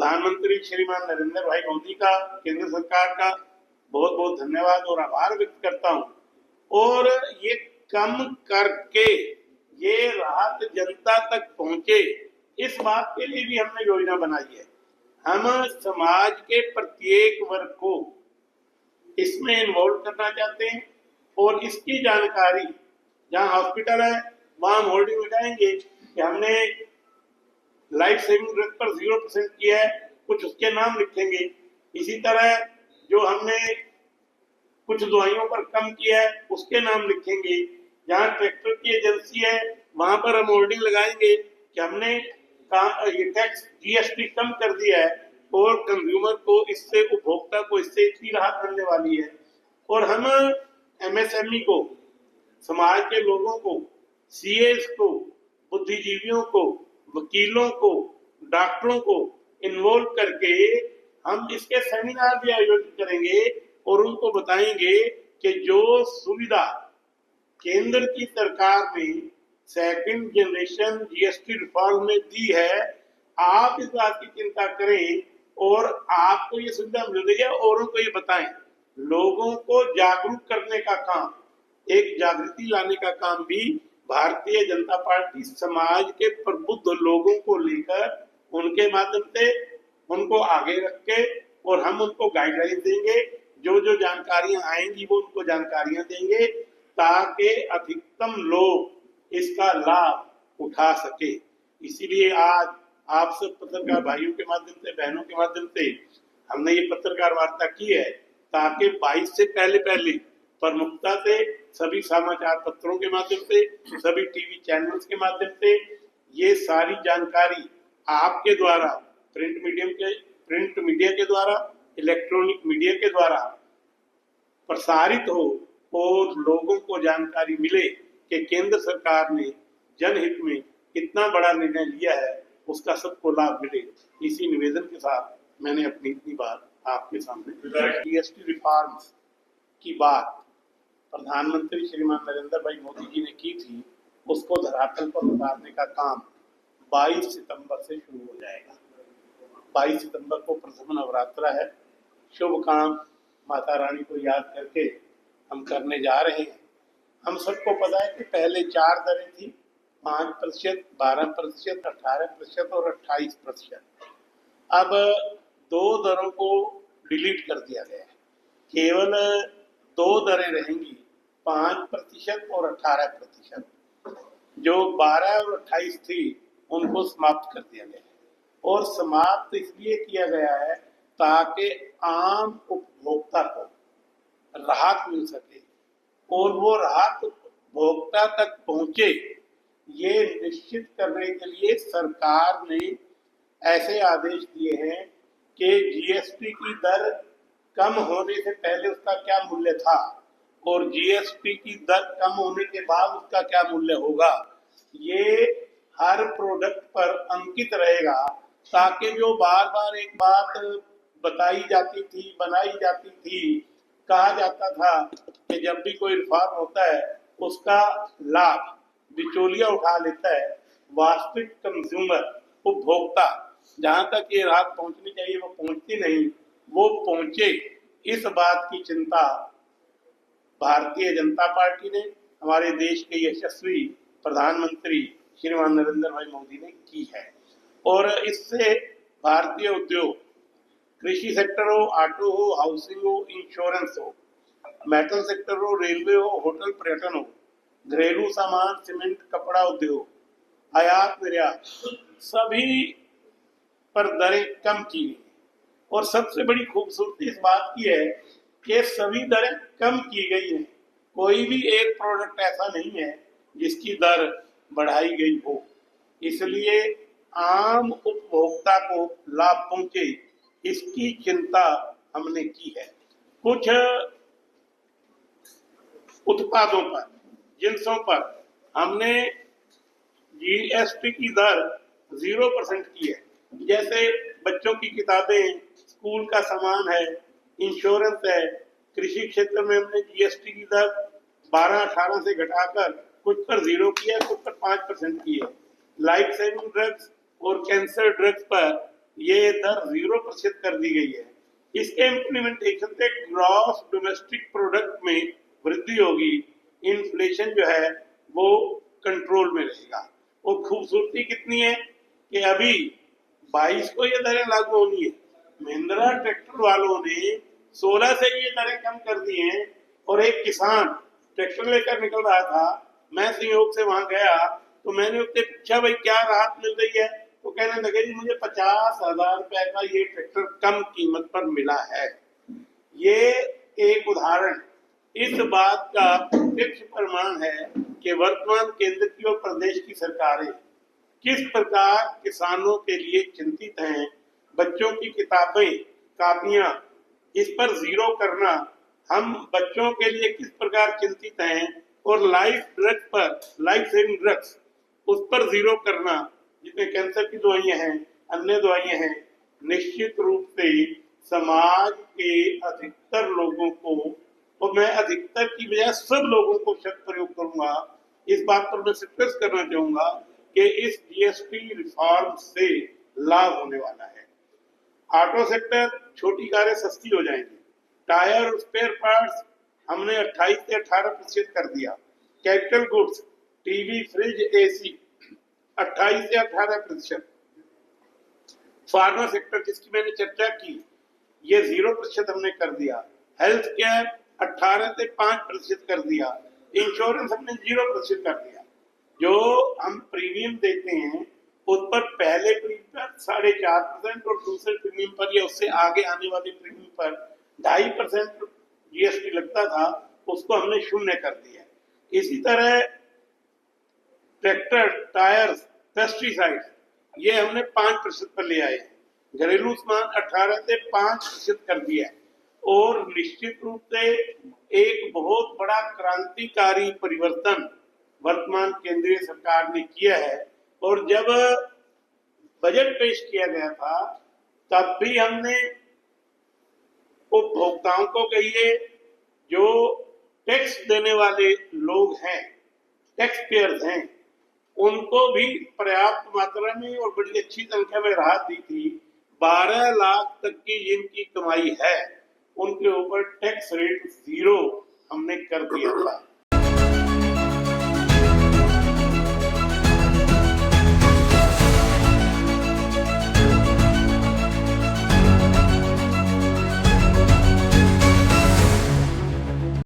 प्रधानमंत्री श्रीमान नरेंद्र भाई मोदी का, केंद्र सरकार का बहुत बहुत धन्यवाद और आभार व्यक्त करता हूं। और ये कम करके ये राहत जनता तक पहुंचे, इस बात के लिए भी हमने योजना बनाई है। हम समाज के प्रत्येक वर्ग को इसमें इन्वॉल्व करना चाहते हैं और इसकी जानकारी, जहां हॉस्पिटल है वहां होर्डिंग लगाएंगे कि हमने लाइफ सेविंग ड्रग पर 0% किया है, कुछ उसके नाम लिखेंगे। इसी तरह जो हमने कुछ दवाइयों पर कम किया है उसके नाम लिखेंगे। जहां ट्रैक्टर की एजेंसी है वहां पर हम होर्डिंग लगाएंगे कि हमने ये टैक्स जीएसटी कम कर दिया है और कंज्यूमर को इससे, उपभोक्ता को इससे इतनी राहत मिलने वाली है। और हम एमएसएमई को, समाज के लोगों को, सीएस को, बुद्धिजीवियों को, वकीलों को, डॉक्टरों को इन्वॉल्व करके हम इसके सेमिनार भी आयोजित करेंगे और उनको बताएंगे कि जो सुविधा केंद्र की सरकार ने सेकंड जनरेशन जीएसटी रिफॉर्म में दी है, आप इस बात की चिंता करें और आपको ये सुविधा मिल रही है, औरों को ये बताएं। लोगों को जागरूक करने का काम, एक जागृति लाने का काम भी भारतीय जनता पार्टी समाज के प्रबुद्ध लोगों को लेकर, उनके माध्यम से उनको आगे रख के, और हम उनको गाइडलाइन देंगे। जो जो जानकारियां आएंगी वो उनको जानकारियां देंगे ताकि अधिकतम लोग इसका लाभ उठा सके। इसीलिए आज आप सब पत्रकार भाइयों के माध्यम से, बहनों के माध्यम से हमने ये पत्रकार वार्ता की है ताकि 22 से पहले प्रमुखता से सभी समाचार पत्रों के माध्यम से, सभी टीवी चैनल्स के माध्यम से ये सारी जानकारी आपके द्वारा, प्रिंट मीडिया के द्वारा, इलेक्ट्रॉनिक मीडिया के द्वारा प्रसारित हो और लोगों को जानकारी मिले कि केंद्र सरकार ने जनहित में इतना बड़ा निर्णय लिया है, उसका सबको लाभ मिले। इसी निवेदन के साथ मैंने अपनी इतनी बात आपके सामने जीएसटी रिफॉर्म्स की बात प्रधानमंत्री श्रीमान नरेंद्र भाई मोदी जी ने की थी, उसको धरातल पर उतारने का काम 22 सितंबर से शुरू हो जाएगा। 22 सितंबर को प्रथम नवरात्रा है। शुभ काम माता रानी को याद करके हम करने जा रहे हैं। हम सबको पता है कि पहले 4 दरें थी, 5%, 12%, 18% और 28%। अब 2 दरों को डिलीट कर दिया गया है, केवल 2 दरें रहेंगी, 5% और 18%। जो 12 और 28 थी उनको समाप्त कर दिया गया है। और समाप्त इसलिए किया गया है ताकि आम उपभोक्ता को राहत मिल सके और वो राहत उपभोक्ता तक पहुंचे, ये निश्चित करने के लिए सरकार ने ऐसे आदेश दिए हैं कि जीएसटी की दर कम होने से पहले उसका क्या मूल्य था और जीएसटी की दर कम होने के बाद उसका क्या मूल्य होगा, ये हर प्रोडक्ट पर अंकित रहेगा ताकि जो बार बार एक बात बताई जाती थी, बनाई जाती थी, कहा जाता था कि जब भी कोई रिफॉर्म होता है उसका लाभ बिचौलिया उठा लेता है, वास्तविक कंज्यूमर, उपभोक्ता जहां तक ये राहत पहुंचनी चाहिए वो पहुंचती नहीं, वो पहुंचे, इस बात की चिंता भारतीय जनता पार्टी ने, हमारे देश के यशस्वी प्रधानमंत्री श्रीमान नरेंद्र भाई मोदी ने की है। और इससे भारतीय उद्योग, कृषि सेक्टर हो, ऑटो हो, हाउसिंग हो, इंश्योरेंस हो, मेटल सेक्टर हो, रेलवे हो, होटल पर्यटन हो, घरेलू सामान, सीमेंट, कपड़ा उद्योग, आयात निर्यात, सभी पर दरें कम की गई। और सबसे बड़ी खूबसूरती इस बात की है कि सभी दरें कम की गई हैं। कोई भी एक प्रोडक्ट ऐसा नहीं है जिसकी दर बढ़ाई गई हो। इसलिए आम उपभोक्ता को लाभ पहुंचे, इसकी चिंता हमने की है। कुछ उत्पादों पर, जिन्सों पर हमने जीएसटी की दर 0% की है। जैसे बच्चों की किताबें, स्कूल का सामान है, इंश्योरेंस है। कृषि क्षेत्र में हमने जीएसटी की दर 12-18 से घटाकर कुछ पर 0 किया, कुछ पर 5% की है। लाइफ सेविंग ड्रग्स और कैंसर ड्रग्स पर ये दर 0% कर दी गई है। इसके इम्प्लीमेंटेशन से ग्रॉस डोमेस्टिक प्रोडक्ट में वृद्धि होगी, इन्फ्लेशन जो है वो कंट्रोल में रहेगा। और खूबसूरती कितनी है कि अभी 22 को ये दरें लागू होनी है। महिंद्रा ट्रैक्टर वालों ने 16 से ये दरें कम कर दी हैं। और एक किसान ट्रैक्टर लेकर निकल रहा था, मैं संयोग से वहां गया तो मैंने उससे पूछा भाई क्या राहत मिल रही है, तो कहने लगे जी मुझे 50,000 रुपए का ये ट्रैक्टर कम कीमत पर मिला है। ये एक उदाहरण इस बात का प्रत्यक्ष प्रमाण है कि वर्तमान केंद्र की और प्रदेश की सरकारें किस प्रकार किसानों के लिए चिंतित हैं। बच्चों की किताबें, कापियां, इस पर जीरो करना, हम बच्चों के लिए किस प्रकार चिंतित हैं, और लाइफ सेविंग ड्रग्स उस पर जीरो करना, जिसमें कैंसर की दवाइयां हैं, अन्य दवाइयां हैं। निश्चित रूप से समाज के अधिकतर लोगों को, और मैं अधिकतर की बजाय सब लोगों को शब्द प्रयोग करूंगा, इस बात पर मैं स्ट्रेस करना चाहूंगा कि इस जीएसटी रिफॉर्म से लाभ होने वाला है। ऑटो सेक्टर, छोटी कारें सस्ती हो जाएंगी। टायर और स्पेयर पार्ट्स हमने 28 से 18% कर दिया। Capital goods, TV, fridge, AC 28 से 18%। फार्मा सेक्टर जिसकी मैंने चर्चा की, ये 0% हमने कर दिया। हेल्थ केयर 18 से 5% कर दिया। इंश्योरेंस हमने 0% कर दिया। जो हम प्रीमियम देते हैं उस पर पहले प्रीमियम पर 4.5% और दूसरे प्रीमियम पर या उससे आगे आने वाले प्रीमियम पर 2.5% जीएसटी लगता था, उसको हमने शून्य कर दिया। इसी तरह ट्रैक्टर, टायर्स, पेस्टिसाइड ये हमने 5% पर ले आए। घरेलू सामान 18 से 5% कर दिया है। और निश्चित रूप से एक बहुत बड़ा क्रांतिकारी परिवर्तन वर्तमान केंद्रीय सरकार ने किया है। और जब बजट पेश किया गया था तब भी हमने उपभोक्ताओं को कहिए, जो टैक्स देने वाले लोग हैं, टैक्स पेयर्स हैं, उनको भी पर्याप्त मात्रा में और बड़ी अच्छी संख्या में राहत दी थी। 12 लाख तक की जिनकी कमाई है उनके ऊपर टैक्स रेट 0 हमने कर दिया था।